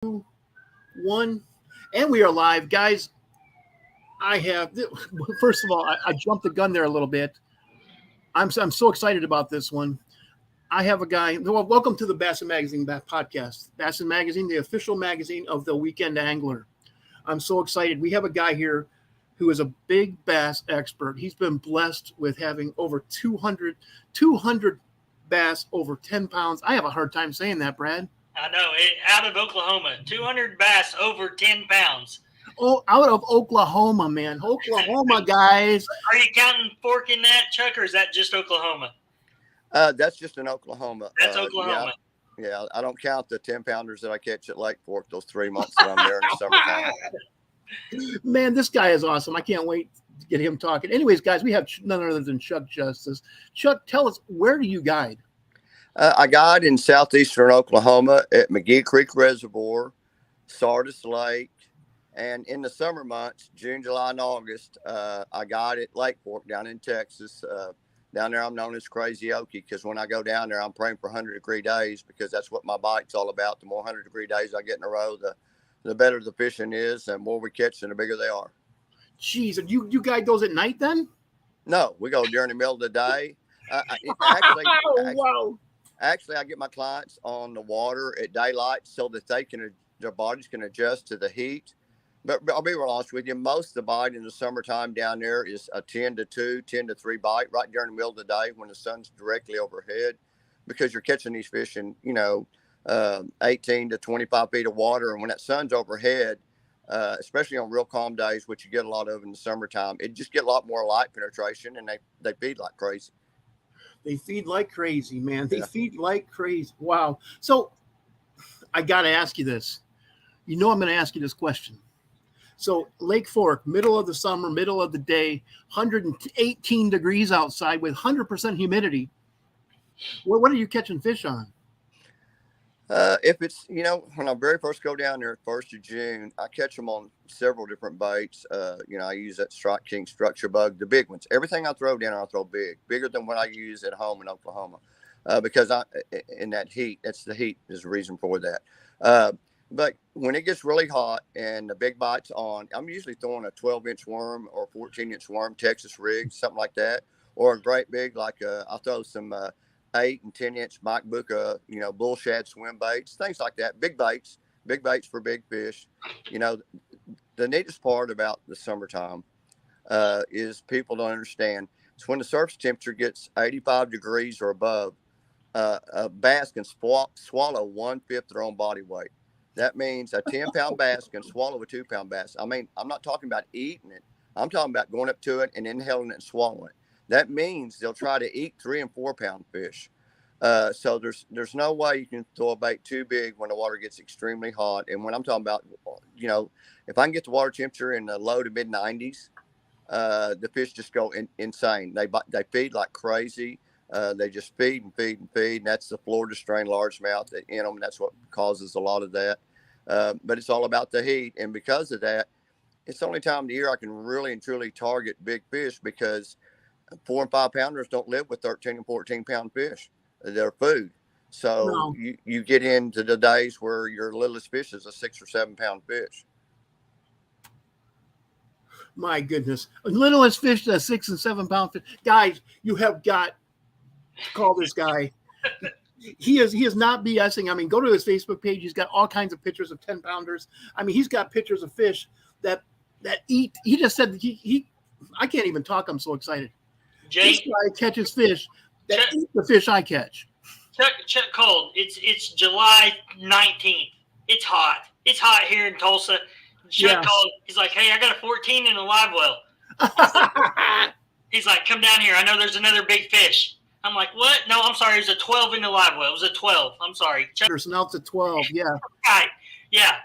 1, and we are live, guys. First of all, I jumped the gun there a little bit. I'm so excited about this one. I have a guy. Well, welcome to the Bassin Magazine podcast. Bassin Magazine, the official magazine of the weekend angler. I'm so excited. We have a guy here who is a big bass expert. He's been blessed with having over 200 bass over 10 pounds. I have a hard time saying that, Brad. I know. Out of Oklahoma, 200 bass over 10 pounds. Oh, out of Oklahoma, man. Oklahoma, guys. Are you counting fork in that, Chuck, or is that just Oklahoma? That's just in Oklahoma. That's Oklahoma. Yeah, I don't count the 10-pounders that I catch at Lake Fork those 3 months that I'm there in the summertime. Man, this guy is awesome. I can't wait to get him talking. Anyways, guys, we have none other than Chuck Justice. Chuck, tell us, where do you guide? I guide in southeastern Oklahoma at McGee Creek Reservoir, Sardis Lake, and in the summer months, June, July, and August, I guide at Lake Fork down in Texas. Down there, I'm known as Crazy Okie because when I go down there, I'm praying for 100-degree days because that's what my bite's all about. The more 100-degree days I get in a row, the better the fishing is, and more we catch, and the bigger they are. Jeez, and you guide those at night then? No, we go during the middle of the day. Wow. Actually, I get my clients on the water at daylight so that their bodies can adjust to the heat. But I'll be real honest with you. Most of the bite in the summertime down there is a 10 to 2, 10 to 3 bite right during the middle of the day when the sun's directly overhead, because you're catching these fish in, 18 to 25 feet of water. And when that sun's overhead, especially on real calm days, which you get a lot of in the summertime, it just get a lot more light penetration, and they feed like crazy. They feed like crazy, man. They feed like crazy. Wow. So I got to ask you this. I'm going to ask you this question. So Lake Fork, middle of the summer, middle of the day, 118 degrees outside with 100% humidity. What are you catching fish on? If it's, when I very first go down there, 1st of June, I catch them on several different baits. I use that Strike King structure bug, the big ones. Everything I throw down, I throw bigger than what I use at home in Oklahoma, because in that heat, that's the heat is the reason for that. But when it gets really hot and the big bite's on, I'm usually throwing a 12-inch worm or 14-inch worm, Texas rig, something like that, or a great big, I'll throw some 8 and 10-inch Mike Bucca, bull shad swim baits, things like that. Big baits for big fish. The neatest part about the summertime is people don't understand. It's when the surface temperature gets 85 degrees or above, a bass can swallow 1/5 their own body weight. That means a 10-pound bass can swallow a 2-pound bass. I mean, I'm not talking about eating it. I'm talking about going up to it and inhaling it and swallowing it. That means they'll try to eat 3 and 4 pound fish. So there's no way you can throw a bait too big when the water gets extremely hot. And when I'm talking about, if I can get the water temperature in the low to mid 90s, the fish just go insane. They feed like crazy. They just feed and feed and feed. And that's the Florida strain largemouth in them. That's what causes a lot of that. But it's all about the heat. And because of that, it's the only time of the year I can really and truly target big fish, because 4 and 5 pounders don't live with 13 and 14 pound fish. They're food. So you get into the days where your littlest fish is a 6 or 7 pound fish. My goodness. Littlest fish, a 6 and 7 pound fish. Guys, you have got to call this guy. He is not BSing. I mean, go to his Facebook page. He's got all kinds of pictures of 10 pounders. I mean, he's got pictures of fish that eat. He just said I can't even talk. I'm so excited. Jay, this guy catches fish that eat the fish I catch. Chuck Cold, it's July 19th. It's hot. It's hot here in Tulsa. Chuck called. He's like, hey, I got a 14 in a live well. He's like, come down here. I know there's another big fish. I'm like, what? No, I'm sorry. It was a 12 in the live well. It was a 12. I'm sorry. Chuck. Now it's a 12. Yeah. Right. Yeah.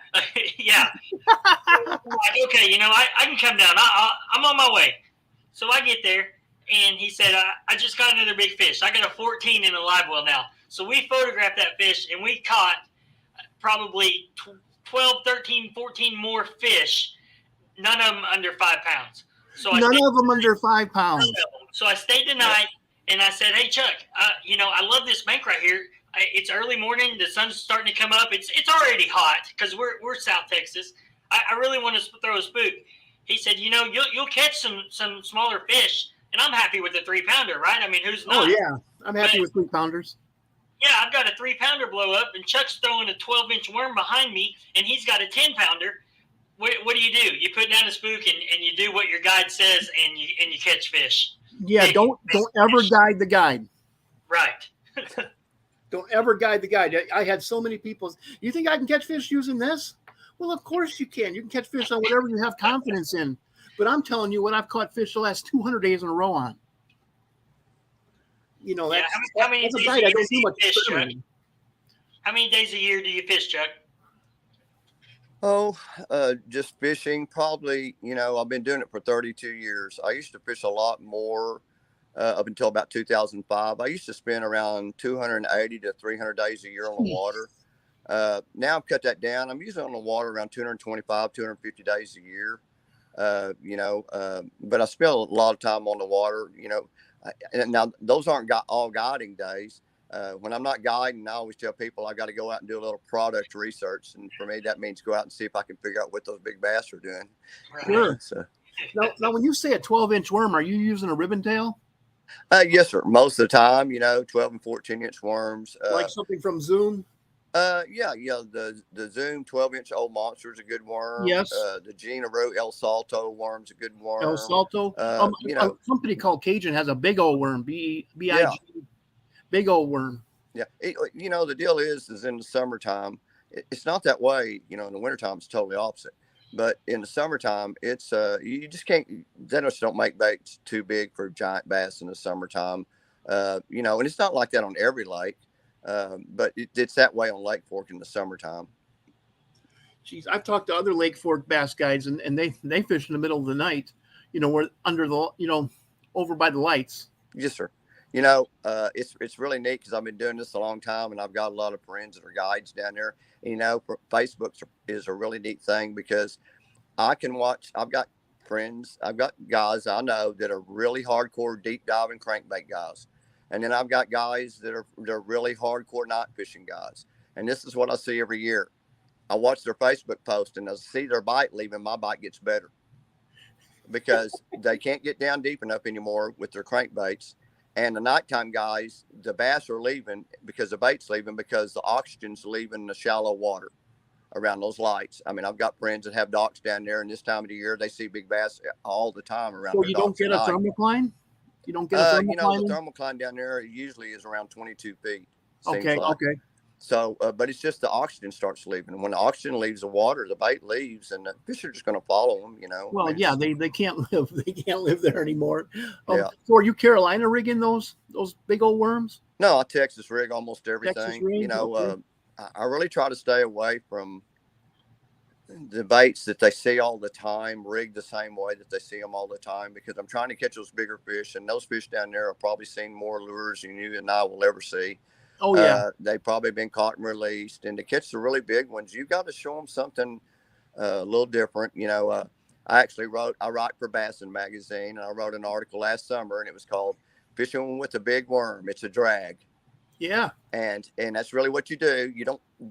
Yeah. I'm like, okay, I can come down. I'm on my way. So I get there, and he said, I just got another big fish. I got a 14 in a live well now. So we photographed that fish, and we caught probably 12, 13, 14 more fish, none of them under 5 pounds. So none of them under 5 pounds. So I stayed the night, and I said, hey, Chuck, I love this bank right here. It's early morning. The sun's starting to come up. It's already hot because we're South Texas. I really want to throw a spook. He said, you'll catch some smaller fish, and I'm happy with a 3-pounder, right? I mean, who's not? Oh yeah, I'm happy with 3-pounders. Yeah, I've got a 3-pounder blow up, and Chuck's throwing a 12-inch worm behind me, and he's got a 10-pounder. What do? You put down a spook and you do what your guide says, and you catch fish. Yeah, don't ever guide the guide. Right. Don't ever guide the guide. I had so many people. You think I can catch fish using this? Well, of course you can. You can catch fish on whatever you have confidence in. But I'm telling you what I've caught fish the last 200 days in a row on. That's, how many that's a days guide. a I year don't do do you much fish, Chuck? experimenting. How many days a year do you fish, Chuck? Oh, just fishing. Probably, I've been doing it for 32 years. I used to fish a lot more up until about 2005. I used to spend around 280 to 300 days a year on the water. Now I've cut that down. I'm usually on the water around 225, 250 days a year. But I spend a lot of time on the water, and now those aren't all guiding days. When I'm not guiding, I always tell people I got to go out and do a little product research. And for me, that means go out and see if I can figure out what those big bass are doing. Right. Sure. So, Now, when you say a 12-inch worm, are you using a ribbon tail? yes, sir. Most of the time, 12 and 14-inch worms. Like something from Zoom? Yeah. The Zoom 12-inch old monster is a good worm. Yes. The Gina Rowe El Salto worm's a good worm. El Salto. A company called Cajun has a big old worm. B-I-G. Yeah. Big old worm. Yeah. The deal is in the summertime, it's not that way. In the wintertime, it's totally opposite. But in the summertime, it's you just can't. They just don't make baits too big for giant bass in the summertime. And it's not like that on every lake, but it's that way on Lake Fork in the summertime. Geez, I've talked to other Lake Fork bass guides, and they fish in the middle of the night. We're under the over by the lights. Yes, sir. It's really neat because I've been doing this a long time, and I've got a lot of friends that are guides down there. Facebook is a really neat thing because I can watch. I've got friends, I've got guys I know that are really hardcore deep diving crankbait guys, and then I've got guys that are really hardcore night fishing guys. And this is what I see every year. I watch their Facebook post, and I see their bite leaving. My bite gets better because they can't get down deep enough anymore with their crankbaits. And the nighttime guys, the bass are leaving because the bait's leaving because the oxygen's leaving the shallow water around those lights. I mean, I've got friends that have docks down there, and this time of the year, they see big bass all the time around. So you don't get a thermocline? You don't get a thermocline? The thermocline down there usually is around 22 feet. Okay. So, but it's just the oxygen starts leaving. When the oxygen leaves the water, the bait leaves, and the fish are just going to follow them. Well, they can't live. They can't live there anymore. Yeah. So are you Carolina rigging those big old worms? No, I Texas rig almost everything. Texas rig? Okay. I really try to stay away from the baits that they see all the time, rigged the same way that they see them all the time, because I'm trying to catch those bigger fish, and those fish down there have probably seen more lures than you and I will ever see. Oh yeah, they've probably been caught and released, and to catch the really big ones, you've got to show them something a little different. I write for Bassin Magazine, and I wrote an article last summer, and it was called "Fishing with a Big Worm. It's a Drag." Yeah, and that's really what you do.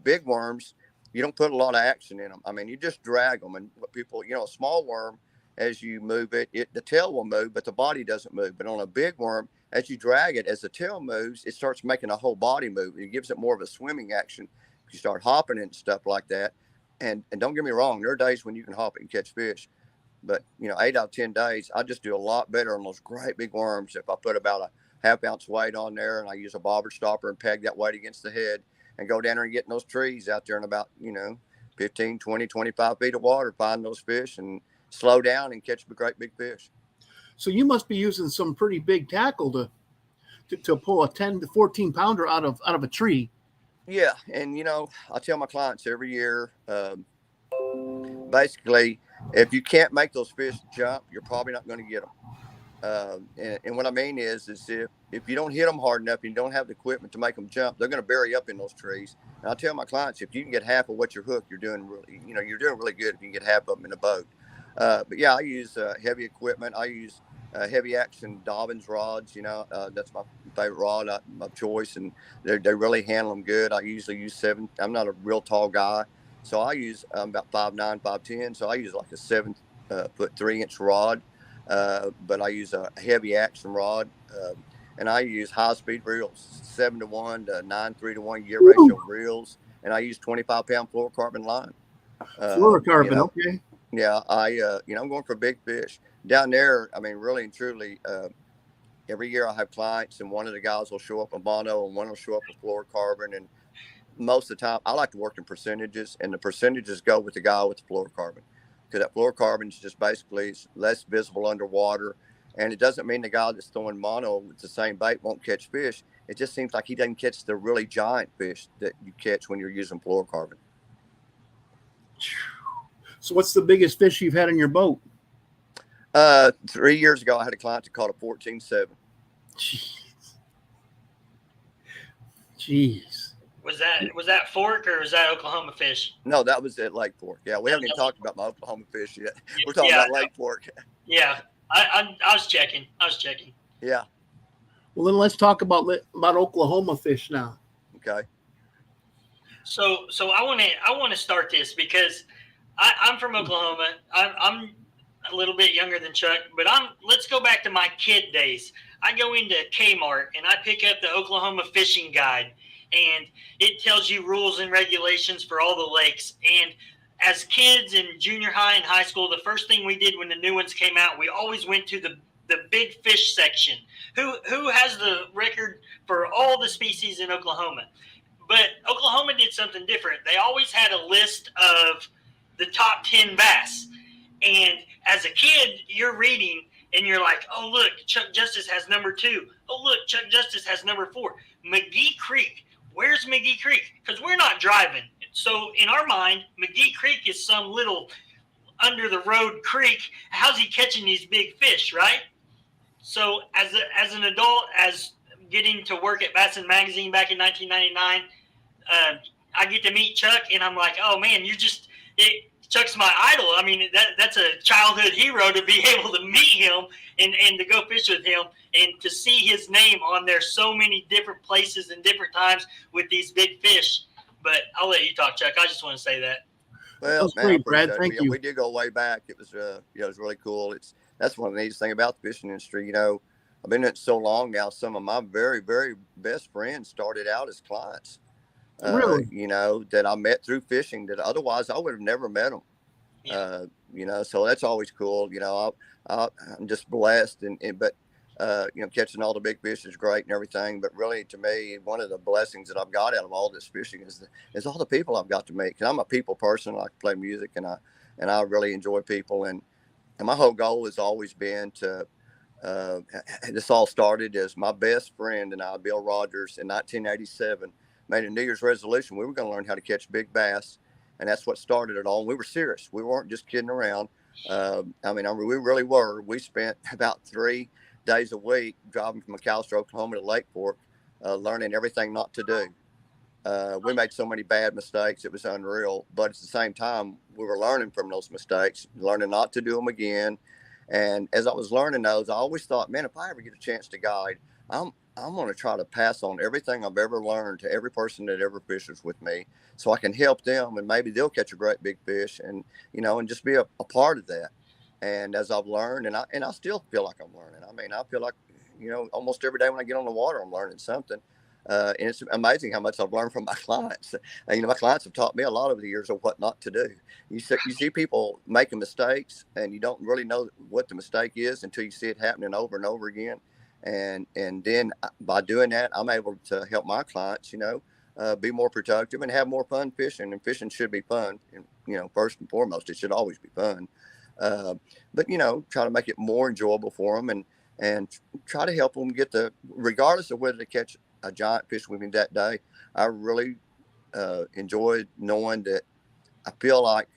Big worms, you don't put a lot of action in them. I mean, you just drag them, and what people, a small worm, as you move it, the tail will move, but the body doesn't move. But on a big worm, as you drag it, as the tail moves, it starts making a whole body move. It gives it more of a swimming action. You start hopping and stuff like that. And don't get me wrong, there are days when you can hop it and catch fish. But, 8 out of 10 days, I just do a lot better on those great big worms. If I put about a half-ounce weight on there, and I use a bobber stopper and peg that weight against the head and go down there and get in those trees out there in about, 15, 20, 25 feet of water, find those fish and slow down and catch the great big fish. So you must be using some pretty big tackle to pull a 10 to 14 pounder out of a tree. Yeah, and I tell my clients every year, basically, if you can't make those fish jump, you're probably not going to get them. And what I mean is if you don't hit them hard enough and you don't have the equipment to make them jump, they're going to bury up in those trees. And I tell my clients, if you can get half of what you're hooked, you're doing really good if you can get half of them in a boat. But yeah, I use heavy equipment. I use heavy action Dobbins rods. That's my favorite rod of choice, and they really handle them good. I usually use 7. I'm not a real tall guy, so I use about 5'9", 5'10". So I use like a 7-foot 3-inch rod, but I use a heavy action rod, and I use high speed reels, 7-to-1 to 9-3-to-1 gear ratio reels, and I use 25-pound fluorocarbon line. Fluorocarbon, okay. Yeah, I'm going for big fish down there. I mean, really and truly, every year I have clients, and one of the guys will show up a mono, and one will show up a fluorocarbon. And most of the time, I like to work in percentages, and the percentages go with the guy with the fluorocarbon, because that fluorocarbon is just basically less visible underwater. And it doesn't mean the guy that's throwing mono with the same bait won't catch fish. It just seems like he doesn't catch the really giant fish that you catch when you're using fluorocarbon. So what's the biggest fish you've had in your boat? 3 years ago, I had a client that caught a 14.7. Jeez. Was that Fork or was that Oklahoma fish? No, that was at Lake Fork. Yeah, we haven't even talked about my Oklahoma fish yet. We're talking about Lake Fork. Yeah, I was checking. Yeah. Well, then let's talk about Oklahoma fish now. Okay. So I want to start this because I'm from Oklahoma. I'm a little bit younger than Chuck, but let's go back to my kid days. I go into Kmart and I pick up the Oklahoma Fishing Guide, and it tells you rules and regulations for all the lakes. And as kids in junior high and high school, the first thing we did when the new ones came out, we always went to the big fish section. Who has the record for all the species in Oklahoma? But Oklahoma did something different. They always had a list of the top 10 bass. And as a kid, you're reading and you're like, oh, look, Chuck Justice has number 2. Oh, look, Chuck Justice has number 4. McGee Creek. Where's McGee Creek? Because we're not driving. So in our mind, McGee Creek is some little under the road creek. How's he catching these big fish, right? So as an adult, as getting to work at Bassin Magazine back in 1999, I get to meet Chuck, and I'm like, oh man, Chuck's my idol. I mean, that's a childhood hero to be able to meet him and to go fish with him and to see his name on there so many different places and different times with these big fish. But I'll let you talk, Chuck. I just want to say that. Well, man, great, Brad. Thank you. We did go way back. It was, it was really cool. That's one of the neatest things about the fishing industry. I've been in it so long now. Some of my very, very best friends started out as clients. Really? That I met through fishing that otherwise I would have never met them. Yeah. So that's always cool. I'm just blessed, but catching all the big fish is great and everything. But really, to me, one of the blessings that I've got out of all this fishing is all the people I've got to meet. Cause I'm a people person. I like to play music, and I really enjoy people. And my whole goal has always been to. This all started as my best friend and I, Bill Rogers, in 1987, made a New Year's resolution. We were going to learn how to catch big bass. And that's what started it all. We were serious. We weren't just kidding around. We really were. We spent about 3 days a week driving from McAllister, Oklahoma to Lake Fork, learning everything not to do. We made so many bad mistakes. It was unreal. But at the same time, we were learning from those mistakes, learning not to do them again. And as I was learning those, I always thought, man, if I ever get a chance to guide, I'm going to try to pass on everything I've ever learned to every person that ever fishes with me, so I can help them, and maybe they'll catch a great big fish, and just be a part of that. And as I've learned, and I still feel like I'm learning. I mean, I feel like almost every day when I get on the water, I'm learning something. And it's amazing how much I've learned from my clients. My clients have taught me a lot over the years of what not to do. You see people making mistakes, and you don't really know what the mistake is until you see it happening over and over again. And then by doing that, I'm able to help my clients, be more productive and have more fun fishing. And fishing should be fun. And, first and foremost, it should always be fun. But try to make it more enjoyable for them, and try to help them regardless of whether they catch a giant fish with me that day. I really enjoyed knowing that I feel like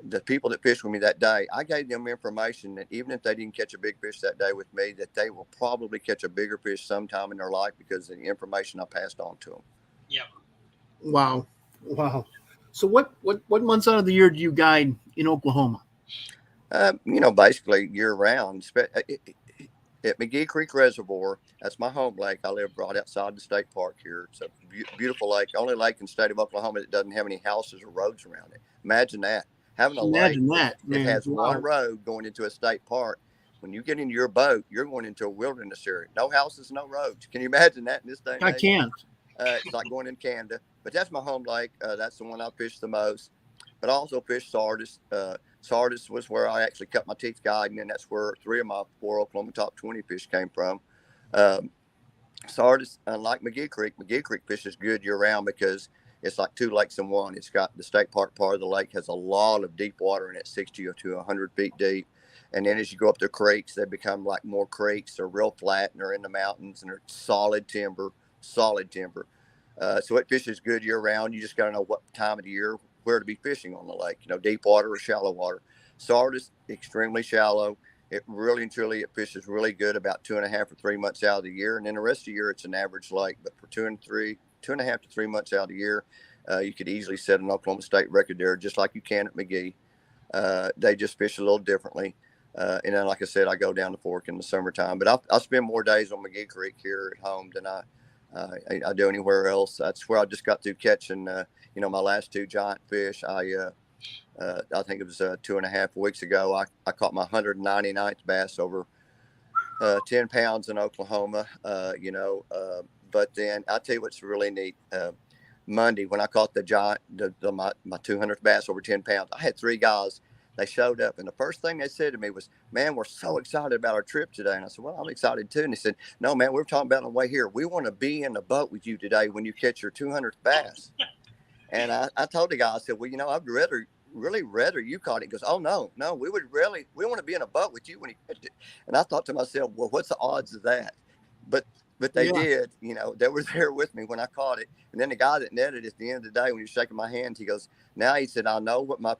the people that fished with me that day, I gave them information that even if they didn't catch a big fish that day with me, that they will probably catch a bigger fish sometime in their life because of the information I passed on to them. Yeah. Wow. So what months out of the year do you guide in Oklahoma? Basically year round. at McGee Creek Reservoir. That's my home lake. I live right outside the state park here. It's a beautiful lake, only lake in the state of Oklahoma that doesn't have any houses or roads around it. Imagine that, having a lake Imagine that, that man. has Wow. one road going into a state park. When you get into your boat, you're going into a wilderness area. No houses, no roads. Can you imagine that in this day and I age? can't. It's like going in Canada. But that's my home lake. That's the one I fish the most. But I also fish Sardis. Sardis was where I actually cut my teeth guiding, and that's where 3 of my 4 Oklahoma top 20 fish came from. Um, Sardis, unlike McGee Creek fish is good year round because it's like 2 lakes in one. It's got the state park part of the lake has a lot of deep water in it, 60 to 100 feet deep. And then as you go up the creeks, they become like more creeks. They're real flat and they're in the mountains and they're solid timber. So it fishes good year round. You just got to know what time of the year, where to be fishing on the lake, deep water or shallow water. Sardis, extremely shallow. It really and truly, it fishes really good about 2.5 or 3 months out of the year. And then the rest of the year, it's an average lake. But for 2.5 to 3 months out of the year, you could easily set an Oklahoma State record there, just like you can at McGee. They just fish a little differently. And then, like I said, I go down the fork in the summertime. But I spend more days on McGee Creek here at home than I do anywhere else. That's where I just got through catching, my last 2 giant fish. I think it was 2.5 weeks ago. I caught my 199th bass over 10 pounds in Oklahoma. But then I'll tell you what's really neat. Monday, when I caught the giant, my 200th bass over 10 pounds, I had 3 guys. They showed up, and the first thing they said to me was, "Man, we're so excited about our trip today." And I said, "Well, I'm excited too." And they said, "No, man, we're talking about on the way here. We want to be in the boat with you today when you catch your 200th bass." And I told the guy, I said, "Well, I'd really rather you caught it." He goes, "Oh, no, we want to be in a boat with you when you catch it." And I thought to myself, well, what's the odds of that? But they did, they were there with me when I caught it. And then the guy that netted at the end of the day, when he was shaking my hand, he goes, "Now," he said, "I know what my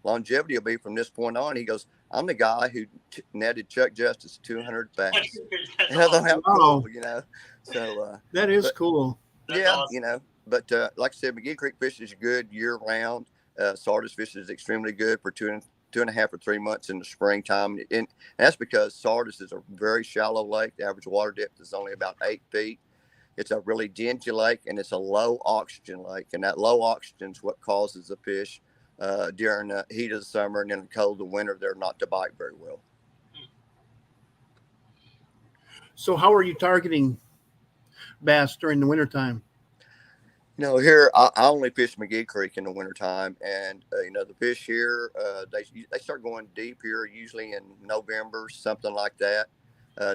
longevity will be from this point on." He goes, "I'm the guy who netted Chuck Justice 200 bass." And I thought, how cool, So that is cool. That's yeah, awesome. But like I said, McGee Creek fish is good year round. Sardis fish is extremely good for 2.5 or 3 months in the springtime. And that's because Sardis is a very shallow lake. The average water depth is only about 8 feet. It's a really dingy lake, and it's a low oxygen lake. And that low oxygen is what causes the fish during the heat of the summer and in the cold of the winter, they're not to bite very well. So how are you targeting bass during the wintertime? Here I only fish McGee Creek in the wintertime, and the fish here they start going deep here usually in November, something like that,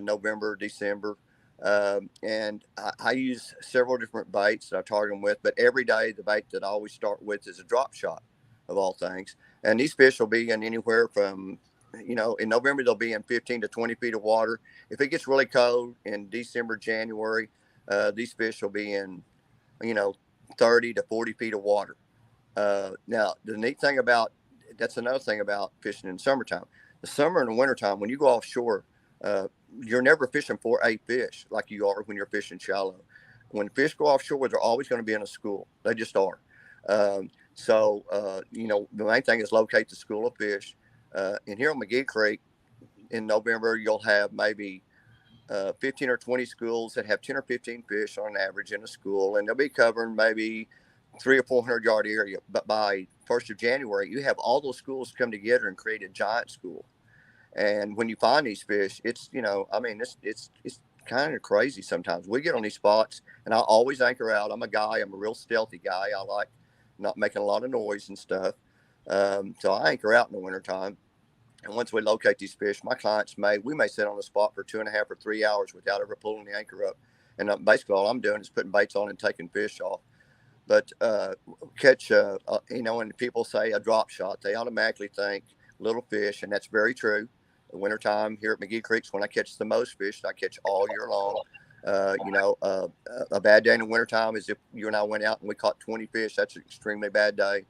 November, December, and I use several different baits that I target them with. But every day the bait that I always start with is a drop shot, of all things. And these fish will be in anywhere from in November they'll be in 15 to 20 feet of water. If it gets really cold in December, January, these fish will be in 30 to 40 feet of water. Now, the neat thing that's another thing about fishing in summertime. The summer and the wintertime, when you go offshore, you're never fishing for a fish like you are when you're fishing shallow. When fish go offshore, they're always going to be in a school. They just are. The main thing is locate the school of fish. And here on McGee Creek in November, you'll have maybe 15 or 20 schools that have 10 or 15 fish on average in a school, and they'll be covering maybe 300 or 400 yard area. But by 1st of January, you have all those schools come together and create a giant school. And when you find these fish, it's kind of crazy sometimes. We get on these spots, and I always anchor out. I'm a real stealthy guy. I like not making a lot of noise and stuff. So I anchor out in the wintertime. And once we locate these fish, my clients we may sit on the spot for 2.5 or 3 hours without ever pulling the anchor up. And basically all I'm doing is putting baits on and taking fish off. But catch, when people say a drop shot, they automatically think little fish. And that's very true. The wintertime here at McGee Creek's when I catch the most fish. I catch all year long. A bad day in the wintertime is if you and I went out and we caught 20 fish. That's an extremely bad day.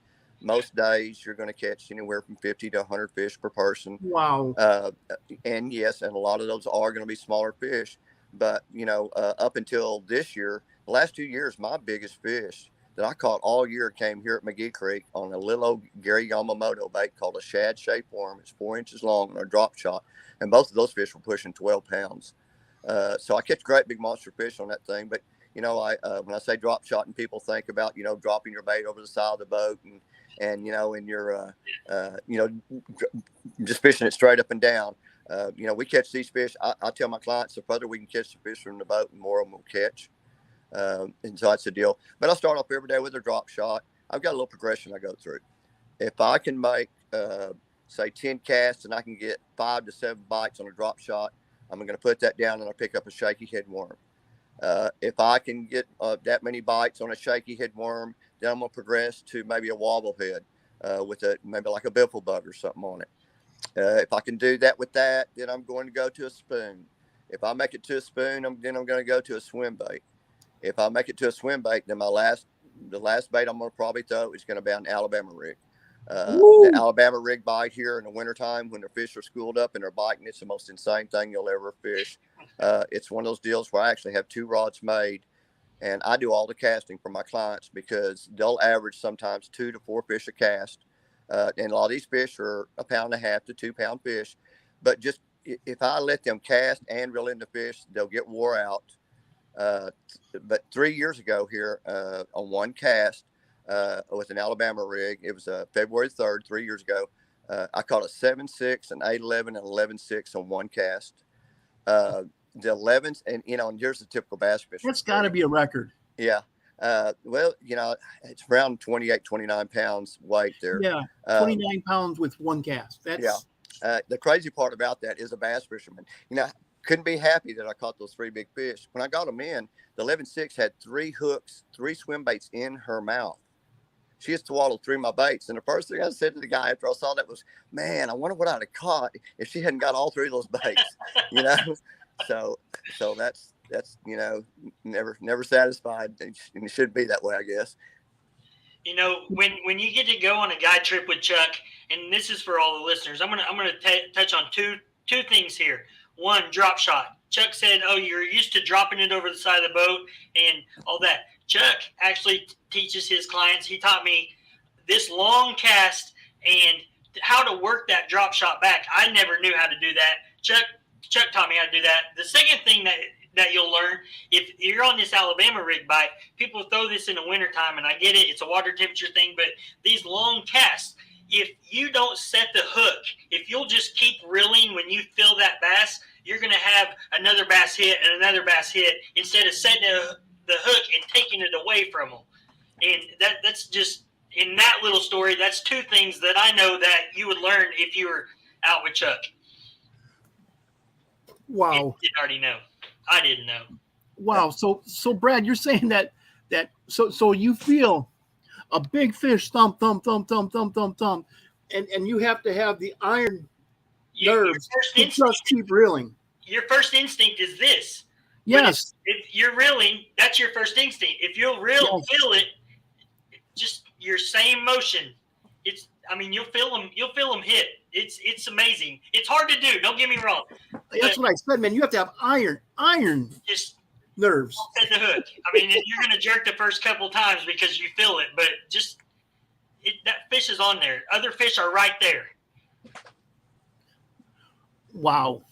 Most days you're going to catch anywhere from 50 to 100 fish per person. Wow. And yes, and a lot of those are going to be smaller fish. But, up until this year, the last 2 years, my biggest fish that I caught all year came here at McGee Creek on a little old Gary Yamamoto bait called a shad shaped worm. It's 4 inches long and a drop shot. And both of those fish were pushing 12 pounds. So I catch great big monster fish on that thing. But, you know, when I say drop shot and people think about, you know, dropping your bait over the side of the boat and you know, and you're, you know, just fishing it straight up and down. You know, we catch these fish. I tell my clients the further we can catch the fish from the boat, the more of them we'll catch. And so that's the deal. But I start off every day with a drop shot. I've got a little progression I go through. If I can make, say, 10 casts and I can get 5 to 7 bites on a drop shot, I'm going to put that down and I pick up a shaky head worm. If I can get that many bites on a shaky head worm, then I'm going to progress to maybe a wobble head with maybe like a biffle bug or something on it. If I can do that with that, then I'm going to go to a spoon. If I make it to a spoon, then I'm going to go to a swim bait. If I make it to a swim bait, then the last bait I'm going to probably throw is going to be an Alabama rig. The Alabama rig bite here in the wintertime when the fish are schooled up and they're biting, it's the most insane thing you'll ever fish. It's one of those deals where I actually have 2 rods made, and I do all the casting for my clients because they'll average sometimes 2 to 4 fish a cast. And a lot of these fish are 1.5 pound to 2 pound fish. But just if I let them cast and reel in the fish, they'll get wore out. But 3 years ago here on one cast with an Alabama rig, it was February 3rd, 3 years ago. I caught a 7.6, an 8.11, and 11.6 on one cast. The 11s, and you know, and here's the typical bass fisher. That's got to be a record. Yeah. Well, you know, it's around 28, 29 pounds weight there. Yeah, 29 pounds with one cast. That's the crazy part about that is a bass fisherman. You know, couldn't be happy that I caught those 3 big fish. When I got them in, the 11.6 had 3 hooks, 3 swim baits in her mouth. She had swallowed 3 of my baits. And the first thing I said to the guy after I saw that was, man, I wonder what I'd have caught if she hadn't got all 3 of those baits, you know? So that's, you know, never satisfied. And it should be that way, I guess. You know, when you get to go on a guide trip with Chuck, and this is for all the listeners, I'm gonna touch on two things here. One, drop shot. Chuck said, "Oh, you're used to dropping it over the side of the boat and all that." Chuck actually teaches his clients. He taught me this long cast and how to work that drop shot back. I never knew how to do that. Chuck taught me how to do that. The second thing that you'll learn, if you're on this Alabama rig bite, people throw this in the wintertime, and I get it, it's a water temperature thing, but these long casts, if you don't set the hook, if you'll just keep reeling when you feel that bass, you're going to have another bass hit and another bass hit instead of setting the hook and taking it away from them. And that's just, in that little story, that's 2 things that I know that you would learn if you were out with Chuck. Wow. You didn't already know. I didn't know. Wow. So Brad, you're saying that so you feel a big fish thump, thump, thump, thump, thump, thump, thump, and you have to have the iron nerves to just keep reeling. Your first instinct is this. Yes. If you're reeling, that's your first instinct. If you'll reel, feel it, just your same motion. You'll feel them hit. It's amazing. It's hard to do. Don't get me wrong. That's what I said, man. You have to have iron just nerves. Set the hook. You're going to jerk the first couple times because you feel it, but that fish is on there. Other fish are right there. Wow.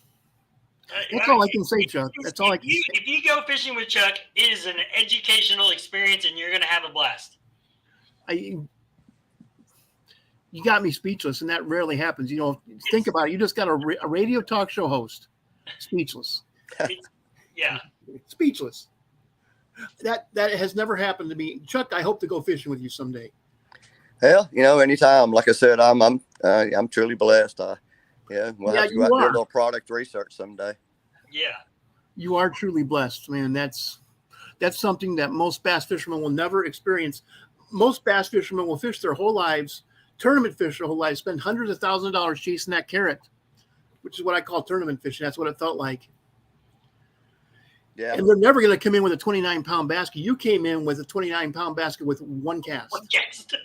That's all I can say, Chuck. That's all I can say. If you go fishing with Chuck, it is an educational experience, and you're going to have a blast. You got me speechless, and that rarely happens. You know, think about it. You just got a radio talk show host, speechless. Yeah, speechless. That has never happened to me, Chuck. I hope to go fishing with you someday. Well, you know, anytime. Like I said, I'm truly blessed. We'll have to go out and do a little product research someday. Yeah, you are truly blessed, man. That's something that most bass fishermen will never experience. Most bass fishermen will fish their whole lives. Tournament fish their whole lives, spend hundreds of thousands of dollars chasing that carrot, which is what I call tournament fishing. That's what it felt like. Yeah. And they're never going to come in with a 29-pound basket. You came in with a 29-pound basket with one cast. One cast.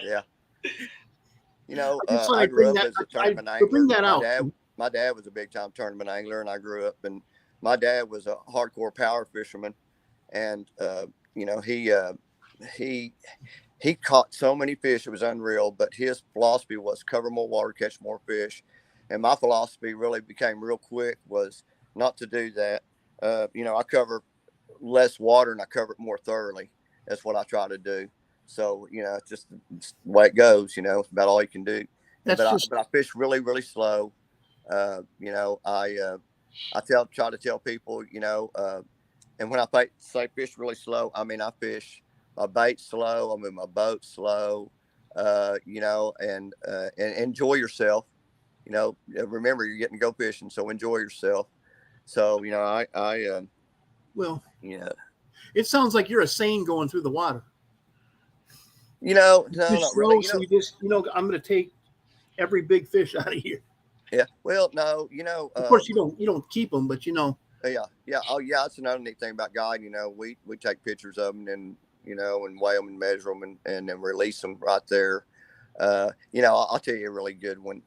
Yeah. You know, I grew up as a tournament angler. Bring that out. My dad was a big-time tournament angler, and I grew up, and my dad was a hardcore power fisherman. And, you know, he he caught so many fish, it was unreal. But his philosophy was cover more water, catch more fish. And my philosophy really became real quick was not to do that. I cover less water and I cover it more thoroughly. That's what I try to do. So, it's just the way it goes, it's about all you can do. That's just But I fish really, really slow. Try to tell people, and when I say fish really slow, I mean, I fish my bait slow. I move my boat slow, and enjoy yourself. Remember you're getting to go fishing, so enjoy yourself. So, well. yeah, It sounds like you're a seine going through the water. no, Fish not slow, really. so you just, I'm going to take every big fish out of here. Yeah. Well, no, Of course, you don't keep them, but yeah. Oh, yeah. That's another neat thing about guiding. We take pictures of them and and weigh them and measure them and then release them right there. I'll tell you a really good one.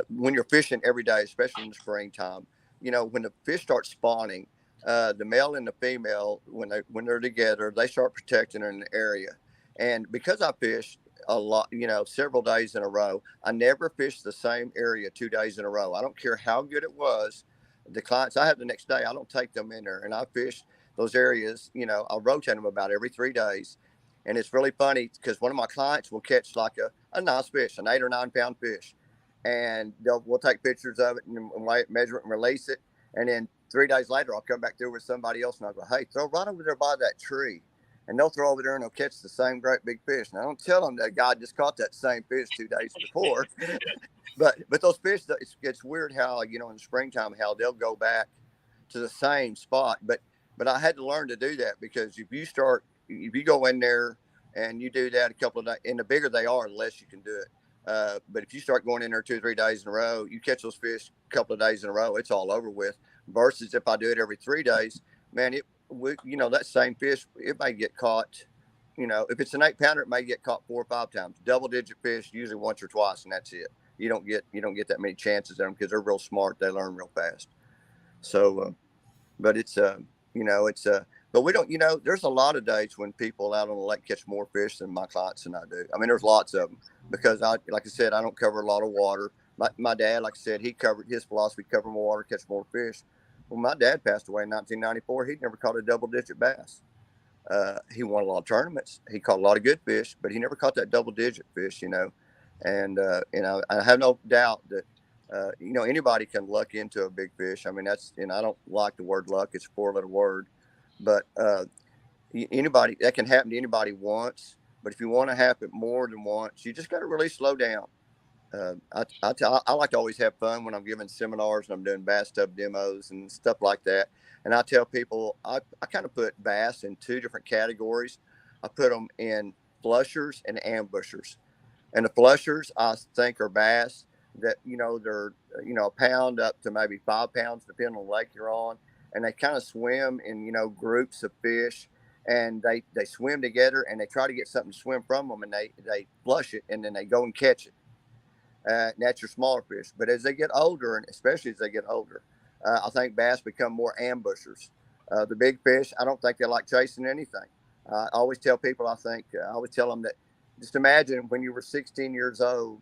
When you're fishing every day, especially in the springtime, when the fish start spawning, the male and the female, when they're together, they start protecting an area. And because I fished a lot, several days in a row, I never fished the same area 2 days in a row. I don't care how good it was. The clients I have the next day, I don't take them in there, and I fish those areas. I'll rotate them about every 3 days. And it's really funny because one of my clients will catch like a nice fish, an 8 or 9 pound fish, and we'll take pictures of it and weigh it, measure it, and release it. And then 3 days later, I'll come back through with somebody else and I'll go, hey, throw right over there by that tree. And they'll throw over there and they'll catch the same great big fish. And I don't tell them that guy just caught that same fish 2 days before. but those fish, it's weird how, in the springtime, how they'll go back to the same spot. But I had to learn to do that because if you go in there and you do that a couple of days, and the bigger they are, the less you can do it. But if you start going in there 2 or 3 days in a row, you catch those fish a couple of days in a row, it's all over with. Versus if I do it every 3 days, man, that same fish, it may get caught. If it's an 8 pounder, it may get caught 4 or 5 times. Double-digit fish, usually once or twice, and that's it. You don't get that many chances at them because they're real smart. They learn real fast. So, but it's but we don't. There's a lot of days when people out on the lake catch more fish than my clients and I do. I mean, there's lots of them because like I said, I don't cover a lot of water. My dad, like I said, his philosophy: cover more water, catch more fish. Well, my dad passed away in 1994. He'd never caught a double-digit bass. He won a lot of tournaments. He caught a lot of good fish, but he never caught that double-digit fish. And I have no doubt that anybody can luck into a big fish. I mean, I don't like the word luck. It's a 4-letter word, but anybody, that can happen to anybody once. But if you want to happen more than once, you just got to really slow down. I like to always have fun when I'm giving seminars and I'm doing bass tub demos and stuff like that. And I tell people, I kind of put bass in 2 different categories. I put them in flushers and ambushers. And the flushers, I think, are bass that, they're, a pound up to maybe 5 pounds, depending on the lake you're on. And they kind of swim in, groups of fish, and they swim together and they try to get something to swim from them, and they flush it and then they go and catch it. And that's your smaller fish. But as they get older, and especially as they get older, I think bass become more ambushers. The big fish, I don't think they like chasing anything. I always tell people, I always tell them that just imagine when you were 16 years old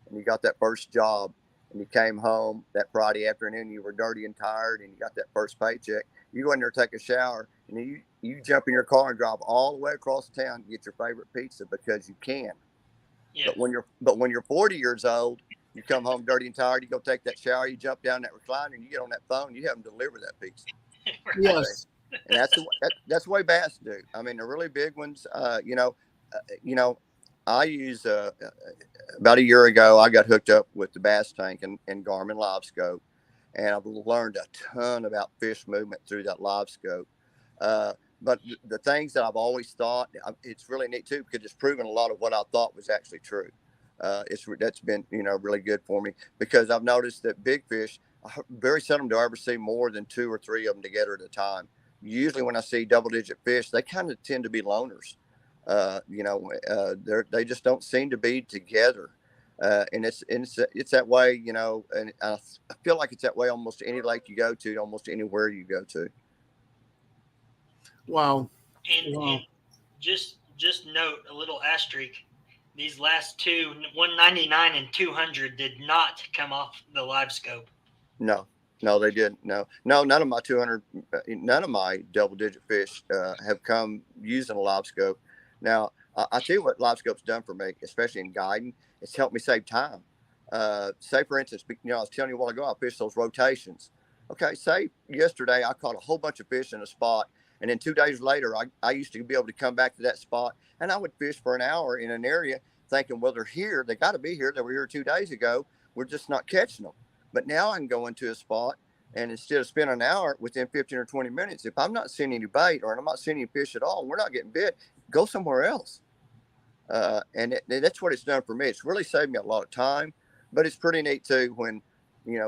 and you got that first job and you came home that Friday afternoon, you were dirty and tired and you got that first paycheck. You go in there, take a shower, and you jump in your car and drive all the way across town to get your favorite pizza because you can. Yeah. But when you're 40 years old, you come home dirty and tired, you go take that shower, you jump down that recliner, and you get on that phone, you have them deliver that pizza. Right. Yes. And that's the way bass do. I mean, the really big ones, I use about a year ago, I got hooked up with the bass tank and Garmin Live Scope, and I've learned a ton about fish movement through that Live Scope. But the things that I've always thought, it's really neat too, because it's proven a lot of what I thought was actually true. That's been, really good for me, because I've noticed that big fish, very seldom do I ever see more than 2 or 3 of them together at a time. Usually when I see double-digit fish, they kind of tend to be loners. They just don't seem to be together. And it's that way, and I feel like it's that way almost any lake you go to, almost anywhere you go to. Wow. And just note a little asterisk. These last two, 199 and 200, did not come off the live scope. No, they didn't. No, none of my 200, none of my double-digit fish have come using a live scope. Now, I tell you what live scope's done for me, especially in guiding. It's helped me save time. Say, for instance, I was telling you a while ago, I fished those rotations. Okay, say yesterday I caught a whole bunch of fish in a spot, and then 2 days later, I used to be able to come back to that spot, and I would fish for an hour in an area thinking, well, they're here. They got to be here. They were here 2 days ago. We're just not catching them. But now I can go into a spot, and instead of spending an hour, within 15 or 20 minutes, if I'm not seeing any bait or I'm not seeing any fish at all, and we're not getting bit, go somewhere else. And that's what it's done for me. It's really saved me a lot of time, but it's pretty neat too when,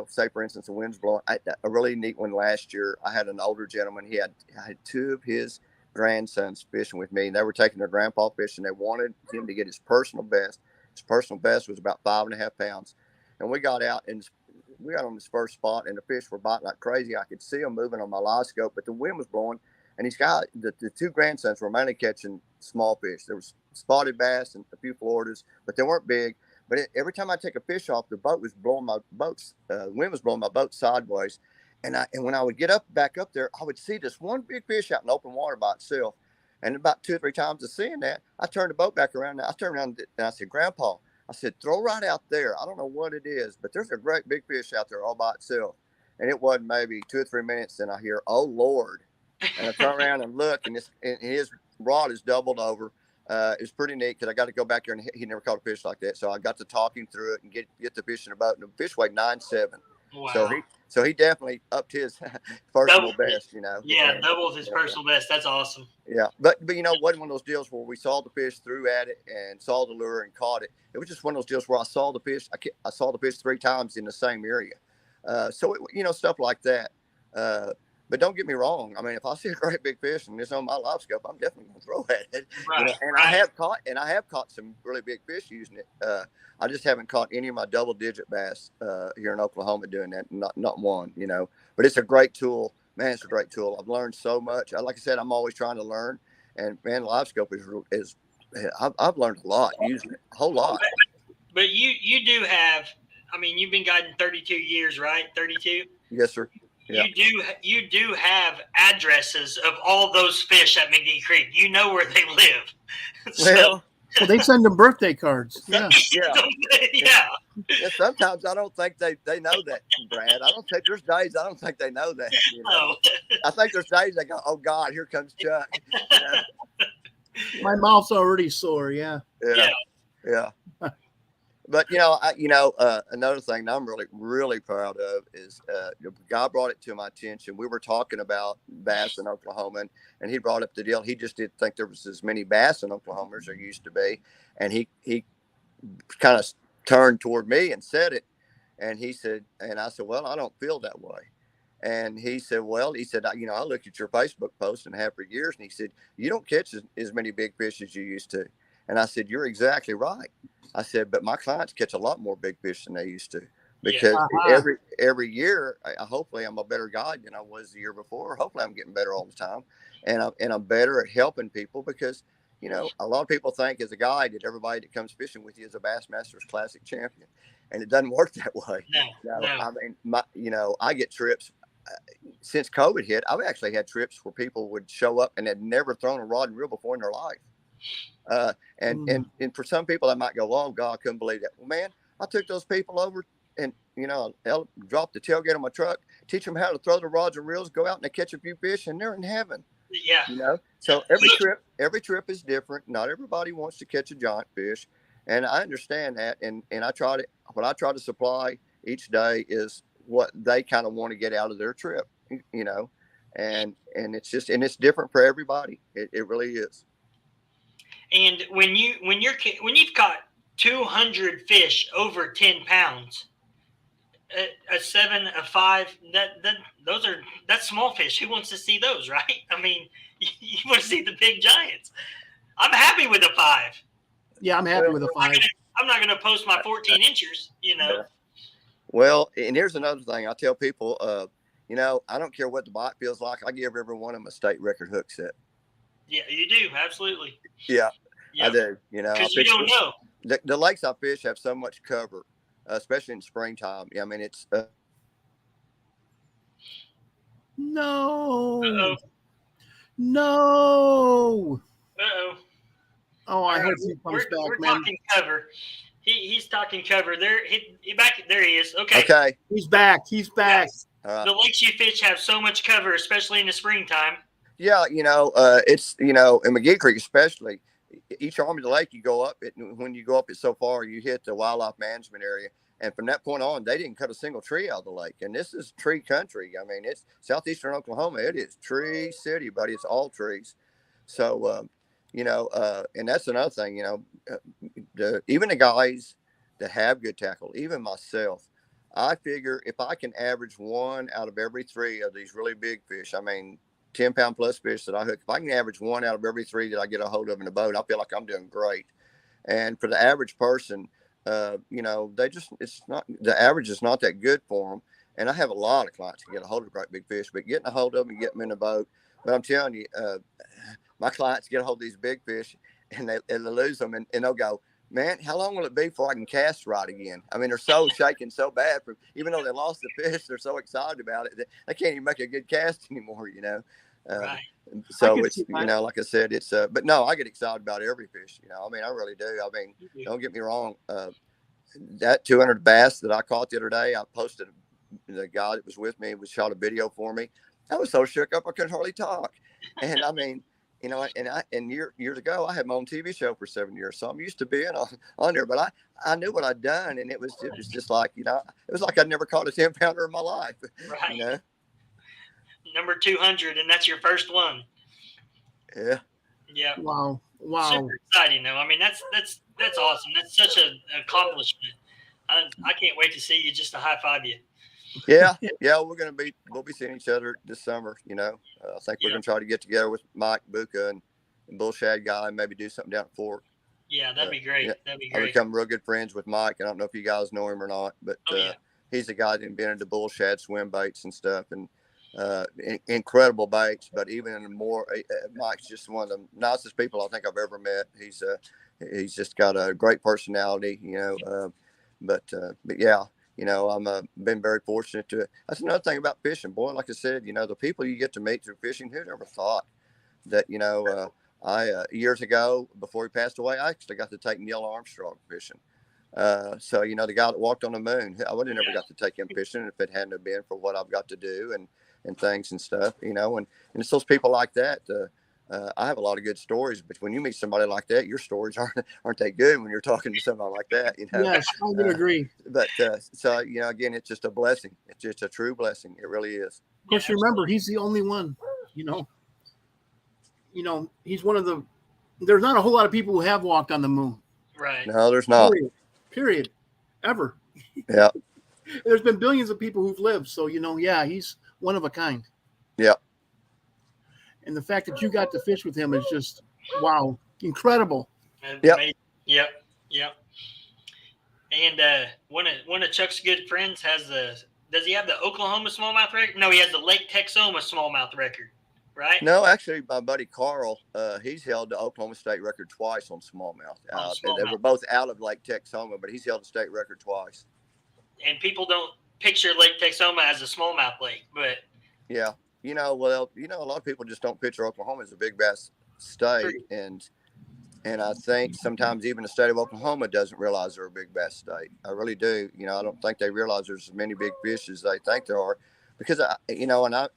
say for instance, the wind's blowing. A really neat one last year, I had an older gentleman. I had 2 of his grandsons fishing with me, and they were taking their grandpa fishing. They wanted him to get his personal best. His personal best was about 5.5 pounds. And we got out and we got on this first spot, and the fish were biting like crazy. I could see them moving on my live scope, but the wind was blowing, and he's got the 2 grandsons were mainly catching small fish. There was spotted bass and a few Floridas, but they weren't big. But every time I take a fish off, the boat was blowing my boats. The wind was blowing my boat sideways, and when I would get back up there, I would see this one big fish out in open water by itself. And about 2 or 3 times of seeing that, I turned the boat back around. I turned around and I said, "Grandpa," I said, "throw right out there. I don't know what it is, but there's a great big fish out there all by itself." And it wasn't maybe 2 or 3 minutes, and I hear, "Oh Lord!" And I turn around and look, and his rod is doubled over. It's pretty neat because I got to go back there, and he never caught a fish like that. So I got to talk him through it and get the fish in the boat. And the fish weighed 9.7. Wow. So he definitely upped his personal best, Yeah, doubled his personal best. That's awesome. Yeah, but it wasn't one of those deals where we saw the fish, threw at it, and saw the lure and caught it. It was just one of those deals where I saw the fish. I saw the fish 3 times in the same area. So stuff like that. But don't get me wrong. I mean, if I see a great big fish and it's on my live scope, I'm definitely going to throw at it. Right, and I have caught some really big fish using it. I just haven't caught any of my double-digit bass here in Oklahoma doing that. Not one. But it's a great tool, man. It's a great tool. I've learned so much. Like I said, I'm always trying to learn. And man, live scope is I've learned a lot using it, a whole lot. But you do have. I mean, you've been guiding 32 years, right? 32. Yes, sir. Yeah. You do have addresses of all those fish at McGee Creek. You know where they live. Well, they send them birthday cards. Yeah. Yeah. Sometimes I don't think they know that, Brad. There's days I don't think they know that. No. I think there's days they go, "Oh God, here comes Chuck." My mouth's already sore. Yeah. Yeah. But another thing that I'm really, really proud of is the guy brought it to my attention. We were talking about bass in Oklahoma, and he brought up the deal. He just didn't think there was as many bass in Oklahoma as there used to be, and he kind of turned toward me and said it, and he said, and I said, "Well, I don't feel that way." And he said, I looked at your Facebook post and have for years, and he said, "You don't catch as many big fish as you used to." And I said, "You're exactly right." I said, "But my clients catch a lot more big fish than they used to, because every year, hopefully I'm a better guide than I was the year before. Hopefully I'm getting better all the time, and I'm better at helping people, because a lot of people think as a guide that everybody that comes fishing with you is a Bassmasters Classic champion, and it doesn't work that way. No. I mean, I get trips since COVID hit. I've actually had trips where people would show up and had never thrown a rod and reel before in their life. And for some people, I might go, "Oh God, I couldn't believe that." Well, man, I took those people over and, dropped the tailgate on my truck, teach them how to throw the rods and reels, go out and they catch a few fish, and they're in heaven. Yeah. So every trip is different. Not everybody wants to catch a giant fish. And I understand that. And what I try to supply each day is what they kind of want to get out of their trip, and it's different for everybody. It really is. And when you've caught 200 fish over 10 pounds, a 7, a 5, that's small fish. Who wants to see those, right? I mean, you want to see the big giants. I'm happy with a 5. Yeah, I'm happy with a 5. I'm not going to post my 14 inchers, Yeah. Well, and here's another thing I tell people. I don't care what the bite feels like. I give every one of them a state record hook set. Yeah, you do. Absolutely. Yeah, I Yep. do. You know, I Because you fish don't know. the lakes I fish have so much cover, especially in springtime. I mean, it's No, Uh-oh. no. Uh-oh. Oh, All I right. hope he comes We're back, man. talking cover. He's talking cover. He back. There he is. Okay. okay. He's back. He's back. Guys, All right. the lakes you fish have so much cover, especially in the springtime. Yeah, it's in McGee Creek especially. Each arm of the lake you go up it when you go up it so far, you hit the wildlife management area, and from that point on, they didn't cut a single tree out of the lake. And this is tree country. I mean, it's southeastern Oklahoma. It is tree city, buddy. It's all trees. So, and that's another thing. Even the guys that have good tackle, even myself, I figure if I can average one out of every three of these really big fish, I mean, 10-pound plus fish that I hook, if I can average one out of every three that I get a hold of in a boat, I feel like I'm doing great. And for the average person, it's not, the average is not that good for them. And I have a lot of clients that get a hold of great big fish, but getting a hold of them and getting them in a boat. But I'm telling you, my clients get a hold of these big fish and they lose them, and they'll go, man, how long will it be before I can cast right again? I mean, they're so shaking so bad from, even though they lost the fish, they're so excited about it that they can't even make a good cast anymore. Right. So it's, like I said, it's, but no, I get excited about every fish, I mean, I really do. I mean, don't get me wrong. That 200 bass that I caught the other day, I posted, the guy that was with me was shot a video for me. I was so shook up I couldn't hardly talk. And I mean, years ago I had my own TV show for 7 years, so I'm used to being on there. But I knew what I'd done, and it was just like, it was like I'd never caught a 10-pounder in my life. Right. Number 200, and that's your first one. Yeah. Yeah. Wow. Super exciting, though. I mean, that's awesome. That's such an accomplishment. I can't wait to see you, just to high five you. Yeah, we'll be seeing each other this summer. I think we're gonna try to get together with Mike Buka and Bull Shad guy and maybe do something down at Fork. Yeah, that'd be great. Yeah. That'd be great. I become real good friends with Mike. I don't know if you guys know him or not, but he's the guy that invented the Bull Shad swim baits and stuff, and incredible baits. But even more, Mike's just one of the nicest people I think I've ever met. He's just got a great personality, but yeah. I'm been very fortunate to. That's another thing about fishing, boy. Like I said, the people you get to meet through fishing. Who never thought that? I years ago, before he passed away, I actually got to take Neil Armstrong fishing. So the guy that walked on the moon, I would have never got to take him fishing if it hadn't have been for what I've got to do and things and stuff. And it's those people like that. I have a lot of good stories, but when you meet somebody like that, your stories aren't that good when you're talking to somebody like that. Yes, I would agree. But so again, it's just a blessing. It's just a true blessing. It really is. Of course, remember, he's the only one. He's one of the. There's not a whole lot of people who have walked on the moon. Right. No, there's not. Period. Ever. Yeah. There's been billions of people who've lived, so he's one of a kind. Yeah. And the fact that you got to fish with him is just incredible. Yep. Yep. And one of Chuck's good friends does he have the Oklahoma smallmouth record? No, he has the Lake Texoma smallmouth record, right? No, actually, my buddy Carl, he's held the Oklahoma state record twice on smallmouth. And they were both out of Lake Texoma, but he's held the state record twice. And people don't picture Lake Texoma as a smallmouth lake, but yeah. A lot of people just don't picture Oklahoma as a big bass state. And I think sometimes even the state of Oklahoma doesn't realize they're a big bass state. I really do. I don't think they realize there's as many big fish as they think there are. Because, I'm not,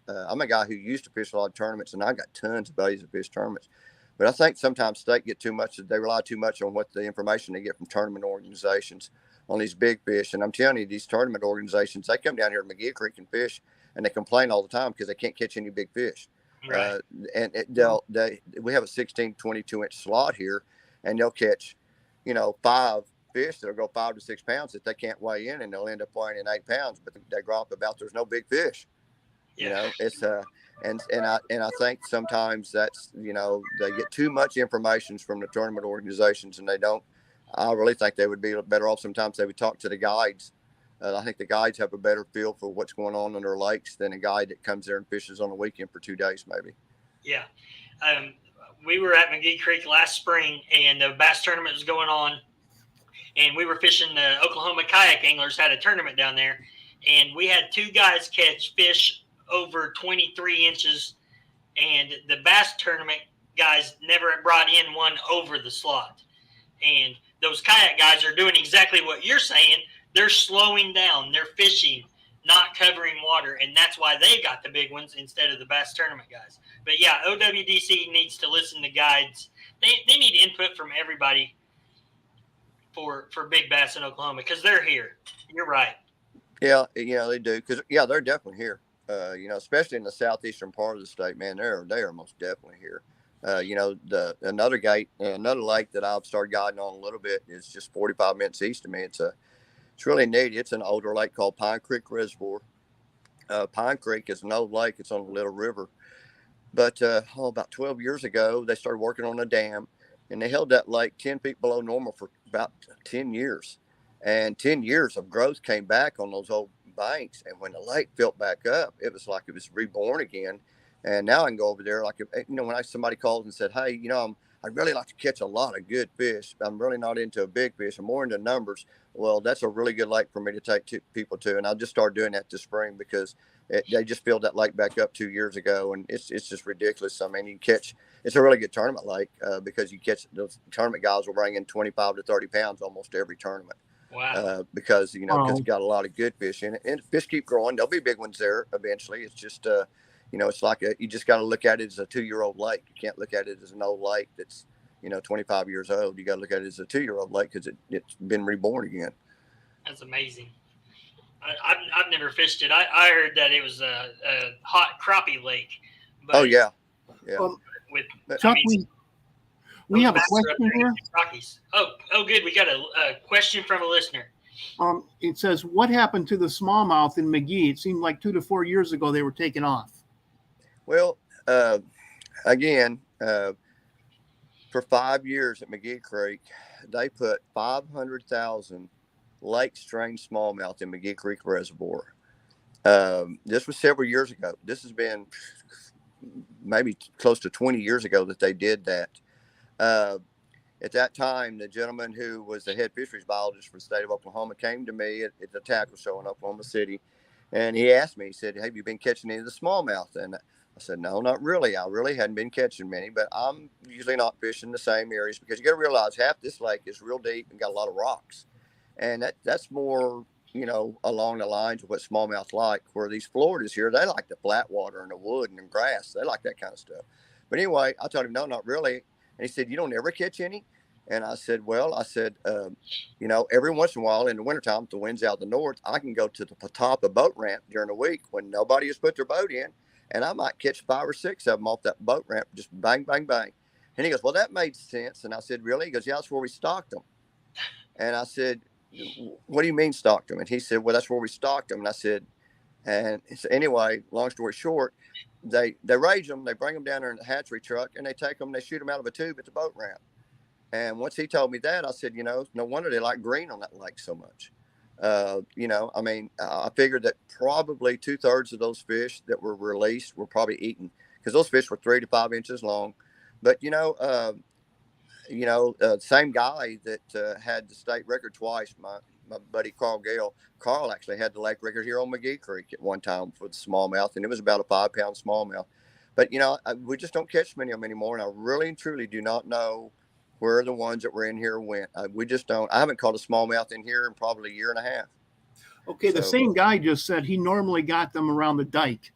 I'm a guy who used to fish a lot of tournaments, and I got tons of buddies that fish tournaments. But I think sometimes state they rely too much on what the information they get from tournament organizations on these big fish. And I'm telling you, these tournament organizations, they come down here to McGee Creek and fish, and they complain all the time because they can't catch any big fish. Right. We have a 16, 22-inch slot here, and they'll catch, 5 fish that'll go 5 to 6 pounds that they can't weigh in, and they'll end up weighing in 8 pounds, but they grow up about there's no big fish. It's and I think sometimes that's they get too much information from the tournament organizations, and they don't. I really think they would be better off. Sometimes they would talk to the guides. I think the guides have a better feel for what's going on in their lakes than a guide that comes there and fishes on a weekend for 2 days, maybe. Yeah. We were at McGee Creek last spring, and the bass tournament was going on, and we were fishing. The Oklahoma kayak anglers had a tournament down there, and we had two guys catch fish over 23 inches, and the bass tournament guys never brought in one over the slot. And those kayak guys are doing exactly what you're saying. They're slowing down. They're fishing, not covering water, and that's why they got the big ones instead of the bass tournament guys. But yeah, OWDC needs to listen to guides. They need input from everybody for big bass in Oklahoma because they're here. You're right. Yeah, they do, because they're definitely here. Especially in the southeastern part of the state, man, they are most definitely here. Another lake that I've started guiding on a little bit is just 45 minutes east of me. It's really neat. It's an older lake called Pine Creek Reservoir. Pine Creek is an old lake. It's on a little river. But about 12 years ago, they started working on a dam, and they held that lake 10 feet below normal for about 10 years. And 10 years of growth came back on those old banks. And when the lake filled back up, it was like it was reborn again. And now I can go over there, like, when somebody called and said, hey, I'd really like to catch a lot of good fish. I'm really not into a big fish. I'm more into numbers. Well, that's a really good lake for me to take people to. And I just started doing that this spring because they just filled that lake back up 2 years ago. And it's just ridiculous. I mean, it's a really good tournament lake because you catch those tournament guys will bring in 25 to 30 pounds almost every tournament. Wow. Because it's got a lot of good fish in it. And fish keep growing. There'll be big ones there eventually. It's just, it's like you just got to look at it as a 2-year-old lake. You can't look at it as an old lake that's, 25 years old. You got to look at it as a 2-year-old lake because it's been reborn again. That's amazing. I've never fished it. I heard that it was a hot crappie lake. But oh, yeah. Chuck, we have a question here. Rockies. Oh, good. We got a question from a listener. It says, what happened to the smallmouth in McGee? It seemed like 2 to 4 years ago they were taken off. Well, again, for 5 years at McGee Creek, they put 500,000 lake strain smallmouth in McGee Creek Reservoir. This was several years ago. This has been maybe close to 20 years ago that they did that. At that time, the gentleman who was the head fisheries biologist for the state of Oklahoma came to me at the tackle show in Oklahoma City, and he asked me, he said, have you been catching any of the smallmouth? And I said, no, not really. I really hadn't been catching many, but I'm usually not fishing the same areas because you got to realize half this lake is real deep and got a lot of rocks. And that's more, along the lines of what smallmouth like, where these Floridas here, they like the flat water and the wood and the grass. They like that kind of stuff. But anyway, I told him, no, not really. And he said, you don't ever catch any? And I said, every once in a while in the wintertime, if the wind's out the north, I can go to the top of the boat ramp during the week when nobody has put their boat in. And I might catch 5 or 6 of them off that boat ramp, just bang, bang, bang. And he goes, well, that made sense. And I said, really? He goes, yeah, that's where we stocked them. And I said, what do you mean stocked them? And he said, well, that's where we stocked them. And I said, so anyway, long story short, they raise them, they bring them down there in the hatchery truck, and they take them, they shoot them out of a tube at the boat ramp. And once he told me that, I said, no wonder they like green on that lake so much. I figured that probably 2/3 of those fish that were released were probably eaten because those fish were 3 to 5 inches long. But, same guy that had the state record twice, my buddy Carl Gale. Carl actually had the lake record here on McGee Creek at one time for the smallmouth, and it was about a 5-pound smallmouth. But, we just don't catch many of them anymore, and I really and truly do not know where the ones that were in here went. We just don't. I haven't caught a smallmouth in here in probably a year and a half. Okay, the same guy just said he normally got them around the dike.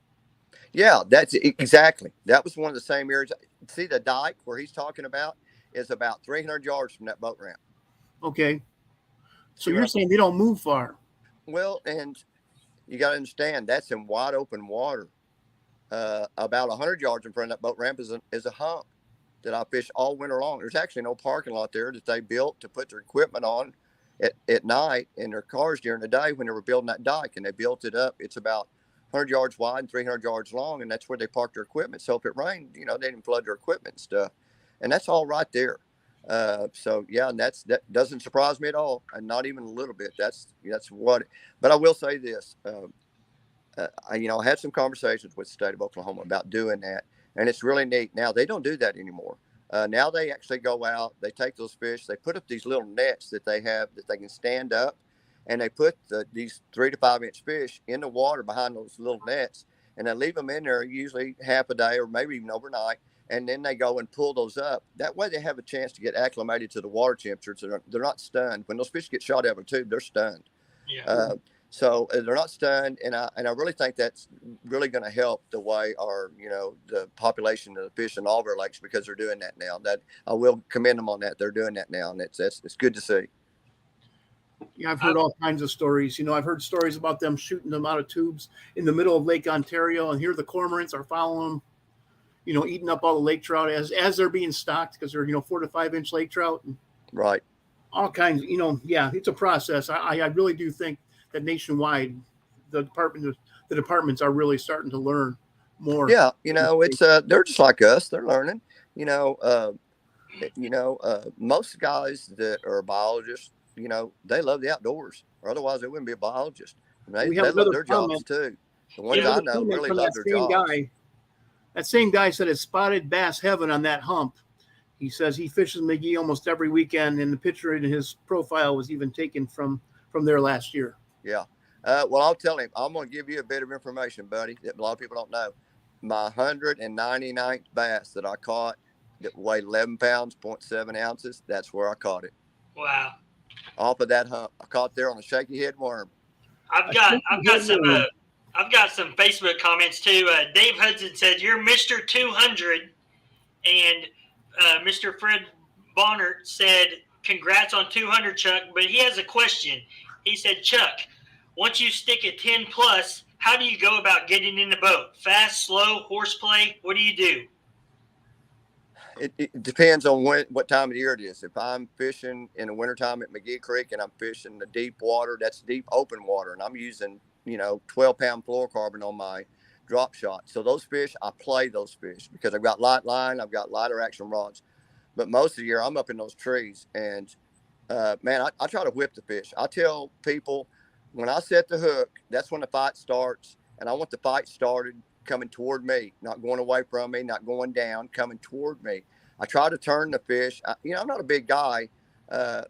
Yeah, that's exactly. That was one of the same areas. See, the dike where he's talking about is about 300 yards from that boat ramp. Okay. So you're saying they don't move far. Well, and you got to understand, that's in wide open water. About 100 yards in front of that boat ramp is a hump that I fish all winter long. There's actually no parking lot there that they built to put their equipment on at night in their cars during the day when they were building that dike, and they built it up. It's about 100 yards wide and 300 yards long, and that's where they park their equipment. So if it rained, they didn't flood their equipment and stuff. And that's all right there. So yeah, and that doesn't surprise me at all, and not even a little bit. That's what. But I will say this: I had some conversations with the state of Oklahoma about doing that, and it's really neat. Now they don't do that anymore. Now they actually go out, they take those fish, they put up these little nets that they have that they can stand up, and they put these 3 to 5 inch fish in the water behind those little nets, and they leave them in there usually half a day or maybe even overnight, and then they go and pull those up. That way they have a chance to get acclimated to the water temperature, so they're not stunned. When those fish get shot out of a tube, they're stunned. Yeah. So they're not stunned, and I really think that's really going to help the way the population of the fish in all of our lakes, because they're doing that now. That I will commend them on that. They're doing that now, and it's good to see. Yeah, I've heard all kinds of stories. I've heard stories about them shooting them out of tubes in the middle of Lake Ontario, and here the cormorants are following them, eating up all the lake trout as they're being stocked, because they're 4 to 5 inch lake trout. And right. All kinds. Yeah, it's a process. I really do think that nationwide, the departments are really starting to learn more. Yeah, it's they're just like us. They're learning. Most guys that are biologists, they love the outdoors, or otherwise they wouldn't be a biologist. They love their jobs too. The ones I know really love their jobs. That same guy said it's spotted bass heaven on that hump. He says he fishes McGee almost every weekend, and the picture in his profile was even taken from there last year. Yeah. Well, I'll tell him. I'm going to give you a bit of information, buddy, that a lot of people don't know. My 199th bass that I caught that weighed 11 pounds, 0.7 ounces, that's where I caught it. Wow. Off of that hump. I caught there on a shaky head worm. I've got some Facebook comments too. Dave Hudson said, "You're Mr. 200," and Mr. Fred Bonner said, "Congrats on 200, Chuck." But he has a question. He said, "Chuck, once you stick a 10 plus, how do you go about getting in the boat? Fast, slow, horseplay? What do you do?" It depends on what time of year it is. If I'm fishing in the wintertime at McGee Creek and I'm fishing the deep water, that's deep open water, and I'm using 12-pound fluorocarbon on my drop shot. So those fish, I play those fish because I've got light line, I've got lighter action rods. But most of the year I'm up in those trees, and man, I try to whip the fish. I tell people, when I set the hook, that's when the fight starts, and I want the fight started coming toward me, not going away from me, not going down, coming toward me. I try to turn the fish. I'm not a big guy. I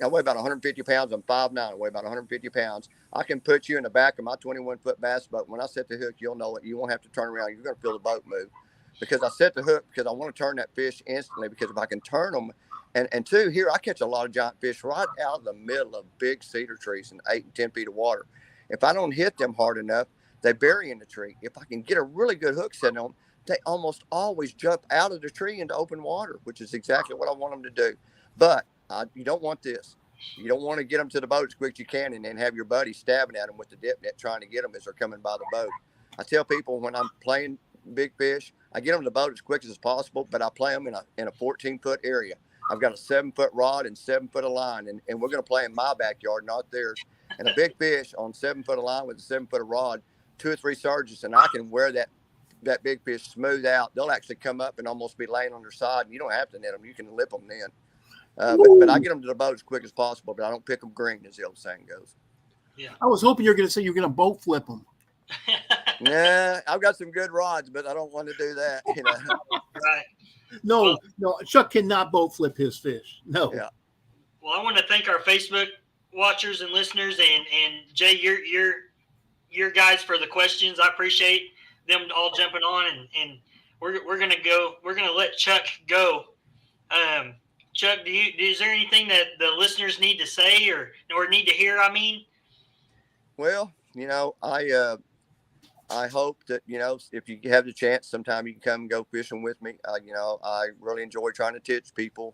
weigh about 150 pounds. I'm 5'9". I weigh about 150 pounds. I can put you in the back of my 21-foot bass boat. When I set the hook, you'll know it. You won't have to turn around. You're going to feel the boat move, because I set the hook because I want to turn that fish instantly, because if I can turn them, and two, here I catch a lot of giant fish right out of the middle of big cedar trees in 8 and 10 feet of water. If I don't hit them hard enough, they bury in the tree. If I can get a really good hook set on them, they almost always jump out of the tree into open water, which is exactly what I want them to do. But you don't want this. You don't want to get them to the boat as quick as you can and then have your buddy stabbing at them with the dip net trying to get them as they're coming by the boat. I tell people when I'm playing big fish, I get them to the boat as quick as possible, but I play them in a 14-foot area. I've got a 7-foot rod and 7 foot of line, and we're going to play in my backyard, not theirs. And a big fish on 7 foot of line with a 7 foot of rod, 2 or 3 surges, and I can wear that big fish smooth out. They'll actually come up and almost be laying on their side, and you don't have to net them. You can lip them then. But I get them to the boat as quick as possible, but I don't pick them green, as the old saying goes. Yeah. I was hoping you were going to say you're going to boat flip them. Nah, I've got some good rods, but I don't want to do that. Right. No, Chuck cannot boat flip his fish. No. Yeah. Well, I want to thank our Facebook watchers and listeners, and Jay, your guys for the questions. I appreciate them all jumping on, and we're gonna let Chuck go. Chuck, is there anything that the listeners need to say or need to hear? I mean, well, I hope that, if you have the chance, sometime you can come and go fishing with me. I really enjoy trying to teach people.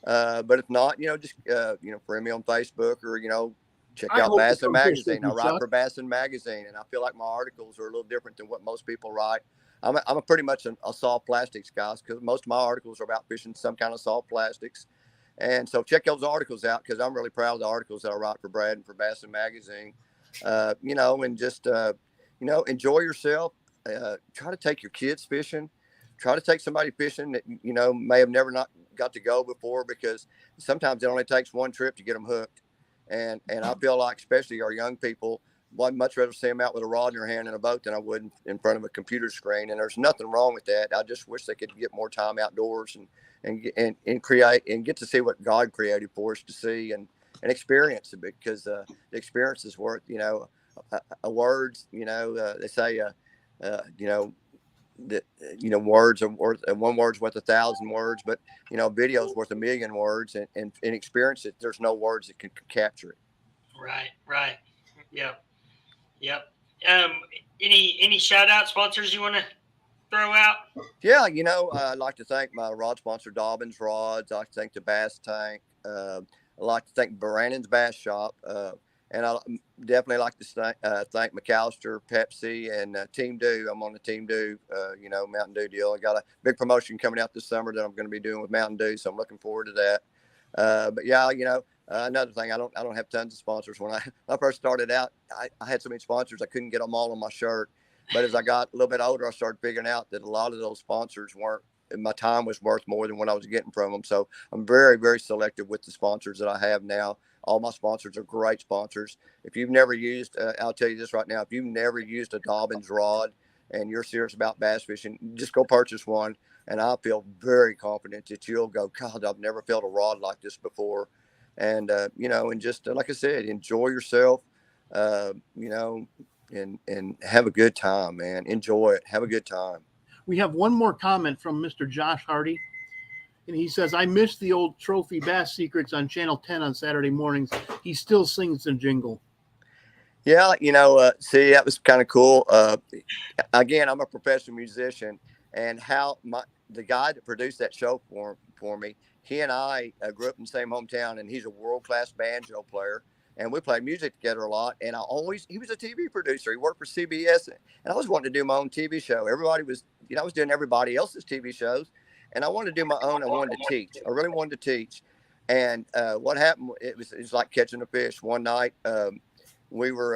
But if not, just, friend me on Facebook or, check out Bassin Magazine. I write for Bassin Magazine, and I feel like my articles are a little different than what most people write. I'm a pretty much a soft plastics guy, because most of my articles are about fishing some kind of soft plastics. And so check those articles out, because I'm really proud of the articles that I write for Brad and for Bassin Magazine. And just, enjoy yourself. Try to take your kids fishing. Try to take somebody fishing that, may have never not got to go before, because sometimes it only takes one trip to get them hooked. And I feel like, especially our young people, I'd much rather see them out with a rod in their hand in a boat than I would in front of a computer screen. And there's nothing wrong with that. I just wish they could get more time outdoors and create and get to see what God created for us to see and experience it, because the experience is worth, a words, they say, that, words are worth, one word's worth 1,000 words, but, video's worth 1,000,000 words, and experience it. There's no words that can capture it. Right. Yep. Any shout out sponsors you want to throw out? Yeah, I'd like to thank my rod sponsor, Dobbins Rods. I'd like to thank the Bass Tank. I'd like to thank Brandon's Bass Shop. And I definitely like to thank McAllister, Pepsi, and Team Dew. I'm on the Team Dew, Mountain Dew deal. I got a big promotion coming out this summer that I'm going to be doing with Mountain Dew, so I'm looking forward to that. But yeah, another thing, I don't have tons of sponsors. When I first started out, I had so many sponsors I couldn't get them all on my shirt. But as I got a little bit older, I started figuring out that a lot of those sponsors weren't. My time was worth more than what I was getting from them. So I'm very, very selective with the sponsors that I have now. All my sponsors are great sponsors. If you've never used, I'll tell you this right now, if you've never used a Dobbins rod and you're serious about bass fishing, just go purchase one. And I feel very confident that you'll go, God, I've never felt a rod like this before. And, and just like I said, enjoy yourself, and have a good time, man. Enjoy it. Have a good time. We have one more comment from Mr. Josh Hardy. And he says, I miss the old Trophy Bass Secrets on Channel 10 on Saturday mornings. He still sings the jingle. Yeah, see, that was kind of cool. Again, I'm a professional musician, and the guy that produced that show for me, he and I grew up in the same hometown, and he's a world-class banjo player. And we played music together a lot. And he was a TV producer. He worked for CBS. And I was wanting to do my own TV show. Everybody was, I was doing everybody else's TV shows. And I wanted to do my own. I wanted to teach. I really wanted to teach. And what happened, it was like catching a fish. One night, we were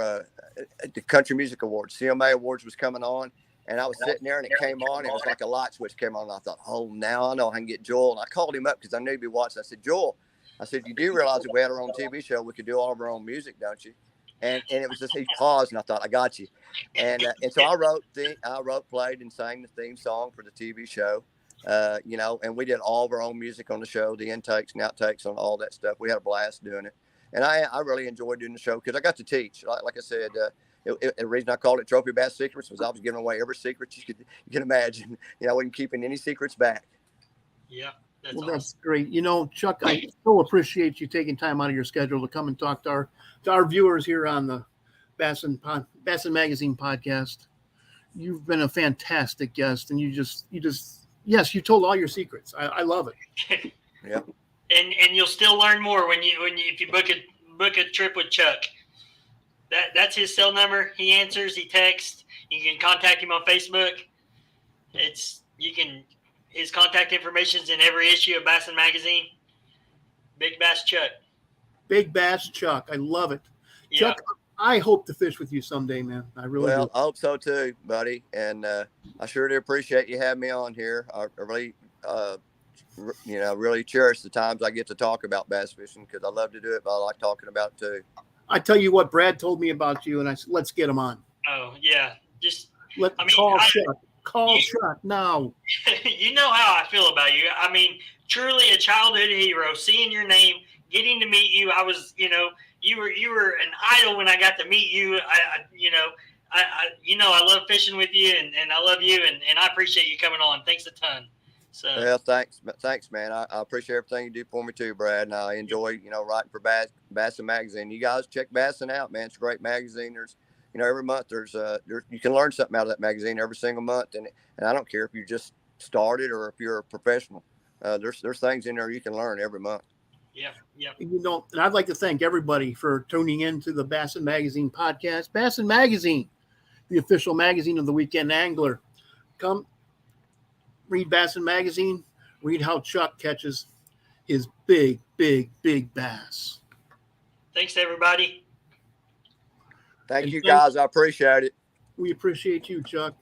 at the Country Music Awards. CMA Awards was coming on. And I was sitting there, and it came on. It was like a light switch came on. And I thought, oh, now I know I can get Joel. And I called him up because I knew he'd be watching. I said, Joel, I said, you do realize if we had our own TV show, we could do all of our own music, don't you? And it was just, he paused, and I thought, I got you. And so I wrote, played, and sang the theme song for the TV show, and we did all of our own music on the show, the intakes and outtakes on all that stuff. We had a blast doing it. And I really enjoyed doing the show because I got to teach. Like I said, the reason I called it Trophy Bass Secrets was I was giving away every secret you can imagine. I wasn't keeping any secrets back. Yeah. That's great. Chuck, I so appreciate you taking time out of your schedule to come and talk to our viewers here on the Bassin Magazine podcast. You've been a fantastic guest, and you told all your secrets. I love it. Yeah. And you'll still learn more if you book a trip with Chuck. That's his cell number. He answers. He texts. You can contact him on Facebook. His contact information is in every issue of Bassin Magazine. Big Bass Chuck. Big Bass Chuck. I love it. Yeah. Chuck, I hope to fish with you someday, man. I really do. I hope so too, buddy. And I sure do appreciate you having me on here. I really, really cherish the times I get to talk about bass fishing because I love to do it, but I like talking about it too. I tell you what, Brad told me about you, and I said, let's get him on. Oh, yeah. Call Chuck now. You know how I feel about you. I mean, truly a childhood hero. Seeing your name, getting to meet you, I was, you were an idol when I got to meet you. I love fishing with you, and I love you, and I appreciate you coming on. Thanks a ton. So. Well, thanks, man. I appreciate everything you do for me too, Brad. And I enjoy, writing for Bassin Magazine. You guys check Bassin out, man. It's a great magazine. There's every month there's you can learn something out of that magazine every single month, and I don't care if you just started or if you're a professional. There's things in there you can learn every month. Yeah. And I'd like to thank everybody for tuning in to the Bassin Magazine podcast. Bassin Magazine, the official magazine of the Weekend Angler. Come read Bassin Magazine. Read how Chuck catches his big, big, big bass. Thanks, everybody. Thank you, guys. I appreciate it. We appreciate you, Chuck.